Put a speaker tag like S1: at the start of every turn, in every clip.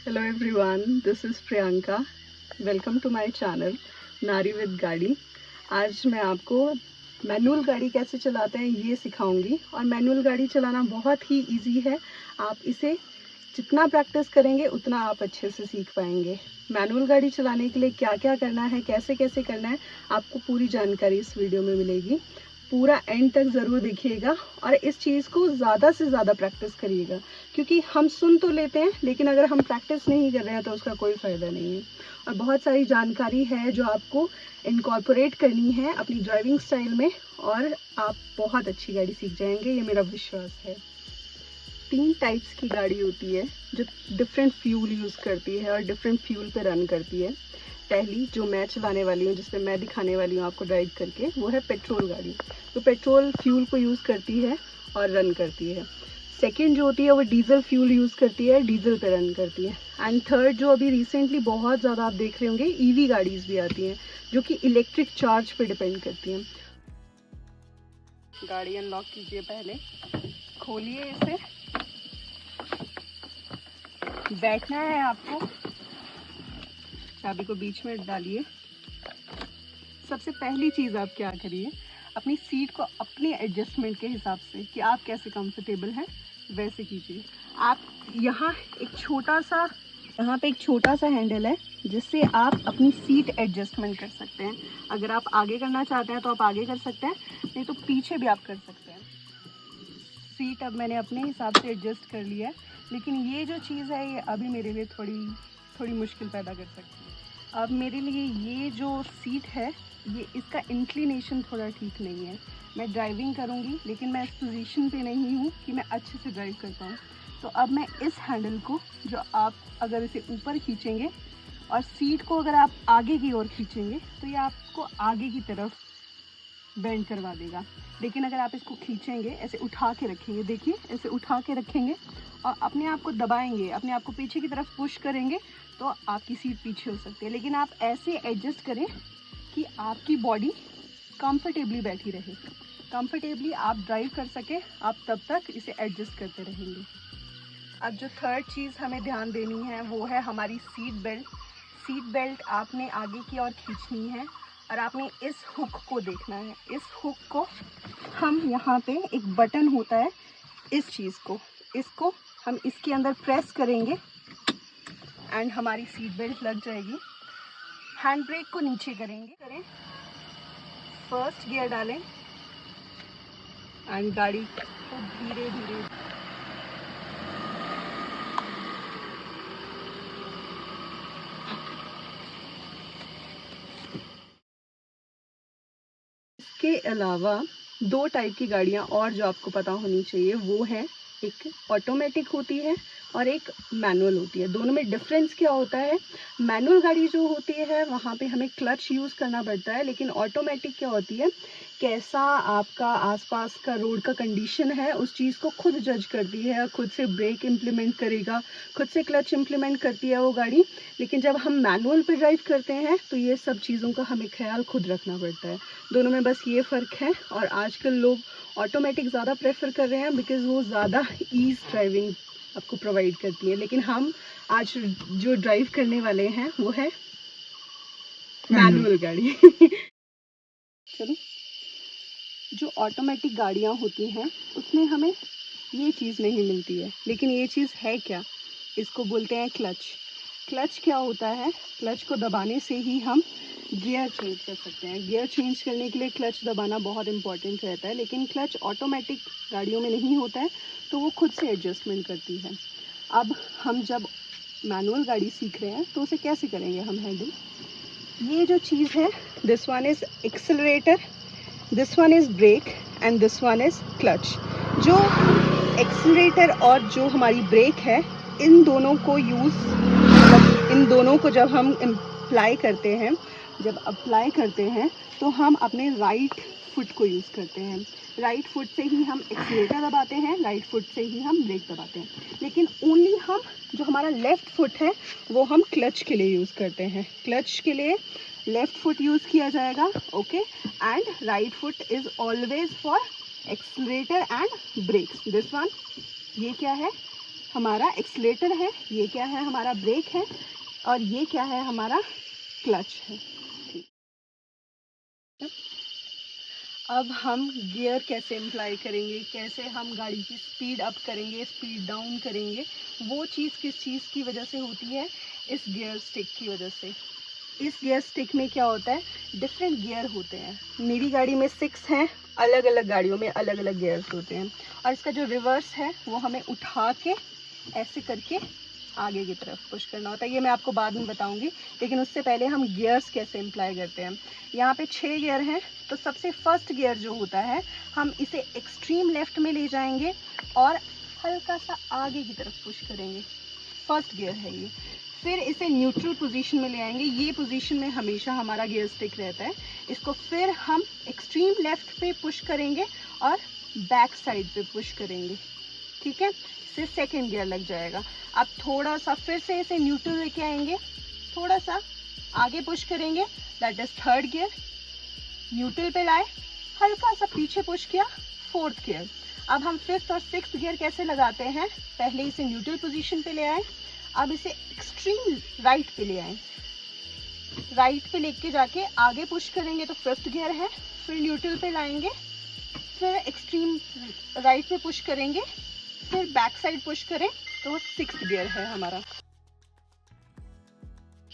S1: Hello everyone, this is Priyanka. Welcome to my channel Nari with Gaadi. आज मैं आपको मैनुअल गाड़ी कैसे चलाते हैं ये सिखाऊंगी। और मैनुअल गाड़ी चलाना बहुत ही इजी है। आप इसे जितना प्रैक्टिस करेंगे उतना आप अच्छे से सीख पाएंगे। मैनुअल गाड़ी चलाने के लिए क्या क्या करना है, कैसे कैसे करना है, आपको पूरी जानकारी इस वीडियो में मिलेगी। पूरा एंड तक ज़रूर देखिएगा और इस चीज़ को ज़्यादा से ज़्यादा प्रैक्टिस करिएगा, क्योंकि हम सुन तो लेते हैं लेकिन अगर हम प्रैक्टिस नहीं कर रहे हैं तो उसका कोई फ़ायदा नहीं है। और बहुत सारी जानकारी है जो आपको इनकॉर्पोरेट करनी है अपनी ड्राइविंग स्टाइल में, और आप बहुत अच्छी गाड़ी सीख जाएंगे, ये मेरा विश्वास है। 3 टाइप्स की गाड़ी होती है जो डिफरेंट फ्यूल यूज़ करती है और डिफरेंट फ्यूल पे रन करती है। पहली जो मैं चलाने वाली हूँ, जिसमें मैं दिखाने वाली हूँ आपको ड्राइव करके, वो है पेट्रोल गाड़ी, जो पेट्रोल फ्यूल को यूज़ करती है और रन करती है। सेकंड जो होती है वो डीजल फ्यूल यूज़ करती है, डीजल पे रन करती है। एंड थर्ड जो अभी रिसेंटली बहुत ज़्यादा आप देख रहे होंगे, ईवी गाड़ीज़ भी आती हैं जो कि इलेक्ट्रिक चार्ज पे डिपेंड करती हैं। गाड़ी अनलॉक कीजिए, पहले खोलिए इसे, बैठना है आपको, चाबी को बीच में डालिए। सबसे पहली चीज़ आप क्या करिए, अपनी सीट को अपने एडजस्टमेंट के हिसाब से कि आप कैसे कंफर्टेबल हैं वैसे कीजिए। आप यहाँ एक छोटा सा हैंडल है जिससे आप अपनी सीट एडजस्टमेंट कर सकते हैं। अगर आप आगे करना चाहते हैं तो आप आगे कर सकते हैं, नहीं तो पीछे भी आप कर सकते हैं। सीट अब मैंने अपने हिसाब से एडजस्ट कर लिया है, लेकिन ये जो चीज़ है ये अभी मेरे लिए थोड़ी मुश्किल पैदा कर सकती है। अब मेरे लिए ये जो सीट है, ये इसका इंक्लिनेशन थोड़ा ठीक नहीं है। मैं ड्राइविंग करूँगी लेकिन मैं इस पोजीशन पे नहीं हूँ कि मैं अच्छे से ड्राइव कर पाऊँ। तो अब मैं इस हैंडल को, जो आप अगर इसे ऊपर खींचेंगे और सीट को अगर आप आगे की ओर खींचेंगे तो ये आपको आगे की तरफ बेंड करवा देगा। लेकिन अगर आप इसको खींचेंगे, ऐसे उठा के रखेंगे, देखिए ऐसे उठा के रखेंगे और अपने आप को दबाएंगे, अपने आप को पीछे की तरफ पुश करेंगे तो आपकी सीट पीछे हो सकती है। लेकिन आप ऐसे एडजस्ट करें कि आपकी बॉडी कंफर्टेबली बैठी रहे, कंफर्टेबली आप ड्राइव कर सकें। आप तब तक इसे एडजस्ट करते रहेंगे। अब जो थर्ड चीज़ हमें ध्यान देनी है वो है हमारी सीट बेल्ट। सीट बेल्ट आपने आगे की ओर खींचनी है और आपने इस हुक को देखना है। इस हुक को हम यहाँ पे एक बटन होता है, इस चीज़ को, इसको हम इसके अंदर प्रेस करेंगे एंड हमारी सीट बेल्ट लग जाएगी। हैंड ब्रेक को नीचे करें, फर्स्ट गियर डालें एंड गाड़ी को धीरे धीरे के अलावा 2 टाइप की गाड़ियाँ और जो आपको पता होनी चाहिए वो है, एक ऑटोमेटिक होती है और एक मैनुअल होती है। दोनों में डिफरेंस क्या होता है, मैनुअल गाड़ी जो होती है वहाँ पे हमें क्लच यूज़ करना पड़ता है, लेकिन ऑटोमेटिक क्या होती है, कैसा आपका आसपास का रोड का कंडीशन है उस चीज़ को खुद जज करती है, खुद से ब्रेक इम्प्लीमेंट करेगा, खुद से क्लच इम्प्लीमेंट करती है वो गाड़ी। लेकिन जब हम मैनुअल पे ड्राइव करते हैं तो ये सब चीज़ों का हमें ख्याल खुद रखना पड़ता है। दोनों में बस ये फ़र्क है। और आजकल लोग ऑटोमेटिक ज़्यादा प्रेफर कर रहे हैं बिकॉज़ वो ज़्यादा ईज़ ड्राइविंग आपको प्रोवाइड करती है। लेकिन हम आज जो ड्राइव करने वाले हैं वो है मैनुअल गाड़ी। चलो, जो ऑटोमेटिक गाड़ियाँ होती हैं उसमें हमें ये चीज़ नहीं मिलती है, लेकिन ये चीज़ है क्या, इसको बोलते हैं क्लच। क्लच क्या होता है, क्लच को दबाने से ही हम गियर चेंज कर सकते हैं। गियर चेंज करने के लिए क्लच दबाना बहुत इंपॉर्टेंट रहता है, लेकिन क्लच ऑटोमेटिक गाड़ियों में नहीं होता है, तो वो खुद से एडजस्टमेंट करती है। अब हम जब मैनुअल गाड़ी सीख रहे हैं तो उसे कैसे करेंगे हम हैंडल। ये जो चीज़ है, this one is accelerator, this one is brake and this one is clutch. जो एक्सेलरेटर और जो हमारी ब्रेक है, इन दोनों को इन दोनों को जब हम अप्लाई करते हैं तो हम अपने राइट फुट को यूज़ करते हैं। राइट फुट से ही हम एक्सीलेटर दबाते हैं, राइट फुट से ही हम ब्रेक दबाते हैं। लेकिन ओनली हम जो हमारा लेफ़्ट फुट है वो हम क्लच के लिए यूज़ करते हैं। क्लच के लिए लेफ़्ट फुट यूज़ किया जाएगा, okay, and right foot is always for accelerator and brakes. This one, ये क्या है, हमारा एक्सीलेटर है, ये क्या है हमारा ब्रेक है, और ये क्या है हमारा क्लच है। अब हम गियर कैसे अप्लाई करेंगे, कैसे हम गाड़ी की स्पीड अप करेंगे, स्पीड डाउन करेंगे, वो चीज़ किस चीज़ की वजह से होती है, इस गियर स्टिक की वजह से। इस गियर स्टिक में क्या होता है, डिफरेंट गियर होते हैं। मेरी गाड़ी में 6 हैं, अलग अलग गाड़ियों में अलग अलग गियर्स होते हैं। और इसका जो रिवर्स है वो हमें उठा के ऐसे करके आगे की तरफ पुश करना होता है। ये मैं आपको बाद में बताऊंगी, लेकिन उससे पहले हम गियर्स कैसे अप्लाई करते हैं। यहाँ पे 6 गियर हैं, तो सबसे फर्स्ट गियर जो होता है हम इसे एक्सट्रीम लेफ्ट में ले जाएंगे और हल्का सा आगे की तरफ पुश करेंगे। फर्स्ट गियर है ये। फिर इसे न्यूट्रल पोजीशन में ले आएंगे, ये पोजीशन में हमेशा हमारा गियर स्टिक रहता है। इसको फिर हम एक्सट्रीम लेफ्ट पे पुश करेंगे और बैक साइड पे पुश करेंगे, ठीक है। इससे सेकेंड गियर लग जाएगा। अब थोड़ा सा फिर से इसे न्यूट्रल लेके आएंगे, थोड़ा सा आगे पुश करेंगे, that is third gear. Neutral पे लाए, हल्का सा पीछे पुश किया, फोर्थ गियर। अब हम फिफ्थ और सिक्स्थ गियर कैसे लगाते हैं, पहले इसे न्यूट्रल पोजीशन पे ले आए, अब इसे एक्सट्रीम राइट पे ले आए, राइट पे लेके जाके आगे पुश करेंगे तो फिफ्थ गियर है, फिर न्यूट्रल पे लाएंगे, फिर एक्सट्रीम राइट पे पुश करेंगे, फिर बैक साइड पुश करें तो सिक्स्थ गियर है हमारा।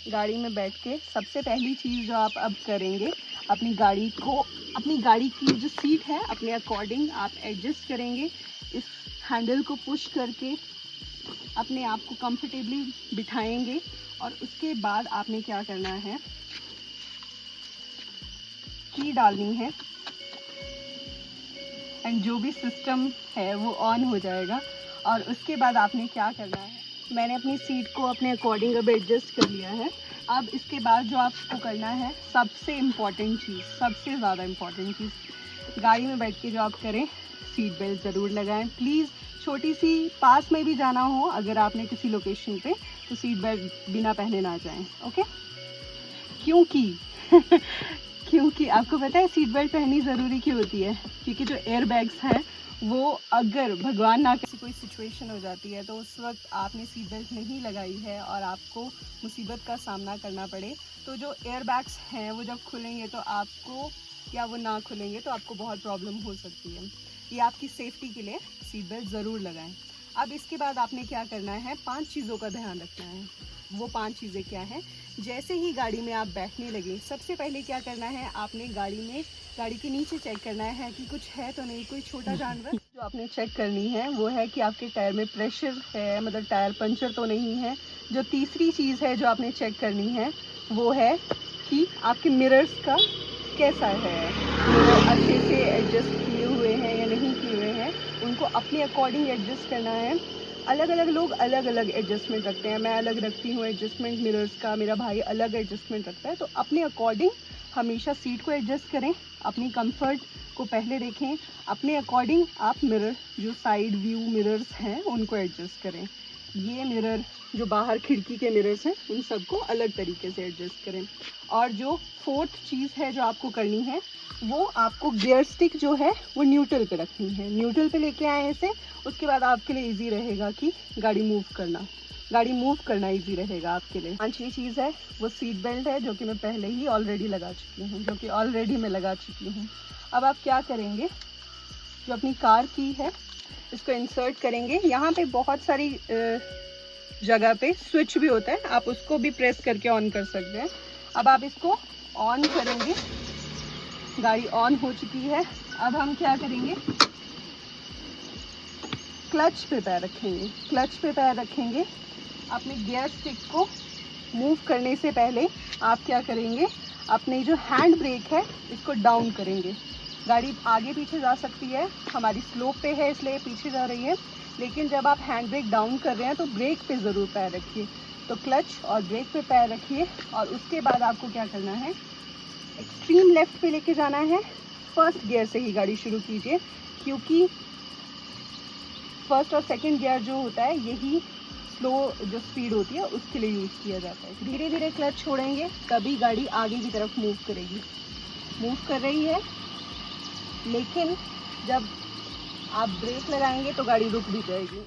S1: गाड़ी में बैठ के सबसे पहली चीज़ जो आप अब करेंगे, अपनी गाड़ी की जो सीट है अपने अकॉर्डिंग आप एडजस्ट करेंगे। इस हैंडल को पुश करके अपने आप को कंफर्टेबली बिठाएंगे और उसके बाद आपने क्या करना है, की डालनी है एंड जो भी सिस्टम है वो ऑन हो जाएगा। और उसके बाद आपने क्या करना है, मैंने अपनी सीट को अपने अकॉर्डिंग अब एडजस्ट कर लिया है। अब इसके बाद जो आपको करना है, सबसे इम्पॉर्टेंट चीज़, सबसे ज़्यादा इम्पॉर्टेंट चीज़, गाड़ी में बैठ के जो आप करें, सीट बेल्ट ज़रूर लगाएं प्लीज़। छोटी सी पास में भी जाना हो अगर आपने किसी लोकेशन पे, तो सीट बेल्ट बिना पहने ना जाएं, ओके। क्योंकि आपको पता है सीट बेल्ट पहननी ज़रूरी क्यों होती है, क्योंकि जो एयर बैग्स हैं वो अगर भगवान ना करे कोई सिचुएशन हो जाती है तो उस वक्त आपने सीट बेल्ट नहीं लगाई है और आपको मुसीबत का सामना करना पड़े, तो जो एयर बैग्स हैं वो जब खुलेंगे तो आपको, या वो ना खुलेंगे तो आपको बहुत प्रॉब्लम हो सकती है। ये आपकी सेफ्टी के लिए सीट बेल्ट ज़रूर लगाएं। अब इसके बाद आपने क्या करना है, 5 चीज़ों का ध्यान रखना है। वो 5 चीज़ें क्या हैं, जैसे ही गाड़ी में आप बैठने लगे, सबसे पहले क्या करना है, आपने गाड़ी के नीचे चेक करना है कि कुछ है तो नहीं, कोई छोटा जानवर। जो आपने चेक करनी है वो है कि आपके टायर में प्रेशर है, मतलब टायर पंचर तो नहीं है। जो तीसरी चीज़ है जो आपने चेक करनी है वो है कि आपके मिरर्स का कैसा है, मिरर अच्छे से एडजस्ट किए हुए हैं या नहीं किए हुए हैं, उनको अपने अकॉर्डिंग एडजस्ट करना है। अलग अलग लोग अलग अलग एडजस्टमेंट रखते हैं, मैं अलग रखती हूँ एडजस्टमेंट मिरर्स का, मेरा भाई अलग एडजस्टमेंट रखता है। तो अपने अकॉर्डिंग हमेशा सीट को एडजस्ट करें, अपनी कंफर्ट को पहले देखें, अपने अकॉर्डिंग आप मिरर, जो साइड व्यू मिरर्स हैं उनको एडजस्ट करें। ये मिरर जो बाहर खिड़की के मिरर्स हैं उन सबको अलग तरीके से एडजस्ट करें। और जो फोर्थ चीज़ है जो आपको करनी है, वो आपको गियर स्टिक जो है वो न्यूट्रल पे रखनी है। न्यूट्रल पे लेके आए इसे, उसके बाद आपके लिए इजी रहेगा कि गाड़ी मूव करना इजी रहेगा आपके लिए। 5वीं चीज़ है वो सीट बेल्ट है, जो कि मैं पहले ही ऑलरेडी लगा चुकी हूँ। अब आप क्या करेंगे, जो अपनी कार की है इसको इंसर्ट करेंगे। यहाँ पे बहुत सारी जगह पे स्विच भी होता है, आप उसको भी प्रेस करके ऑन कर सकते हैं। अब आप इसको ऑन करेंगे, गाड़ी ऑन हो चुकी है। अब हम क्या करेंगे, क्लच पे पैर रखेंगे। अपने गियर स्टिक को मूव करने से पहले आप क्या करेंगे, अपने जो हैंड ब्रेक है इसको डाउन करेंगे। गाड़ी आगे पीछे जा सकती है, हमारी स्लोप पे है इसलिए पीछे जा रही है, लेकिन जब आप हैंड ब्रेक डाउन कर रहे हैं तो ब्रेक पे ज़रूर पैर रखिए। तो क्लच और ब्रेक पे पैर रखिए और उसके बाद आपको क्या करना है, एक्सट्रीम लेफ्ट पे लेके जाना है। फर्स्ट गियर से ही गाड़ी शुरू कीजिए, क्योंकि फर्स्ट और सेकंड गियर जो होता है यही स्लो जो स्पीड होती है उसके लिए यूज़ किया जाता है। धीरे धीरे क्लच छोड़ेंगे तभी गाड़ी आगे की तरफ मूव कर रही है, लेकिन जब आप ब्रेक लगाएंगे तो गाड़ी रुक भी जाएगी।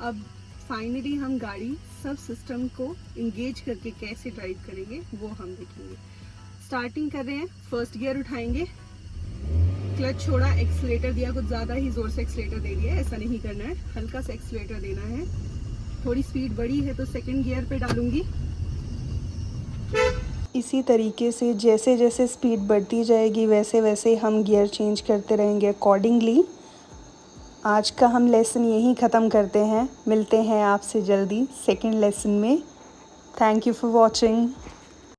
S1: अब फाइनली हम गाड़ी सब सिस्टम को इंगेज करके कैसे ड्राइव करेंगे वो हम देखेंगे। स्टार्टिंग कर रहे हैं, फर्स्ट गियर उठाएंगे, क्लच छोड़ा, एक्सीलेटर दिया, कुछ ज़्यादा ही ज़ोर से एक्सीलेटर दे दिया, ऐसा नहीं करना है, हल्का सा एक्सीलेटर देना है। थोड़ी स्पीड बढ़ी है तो सेकंड गियर पे डालूंगी।
S2: इसी तरीके से जैसे जैसे स्पीड बढ़ती जाएगी वैसे वैसे हम गियर चेंज करते रहेंगे अकॉर्डिंगली। आज का हम लेसन यहीं ख़त्म करते हैं, मिलते हैं आपसे जल्दी सेकंड लेसन में। Thank you for watching.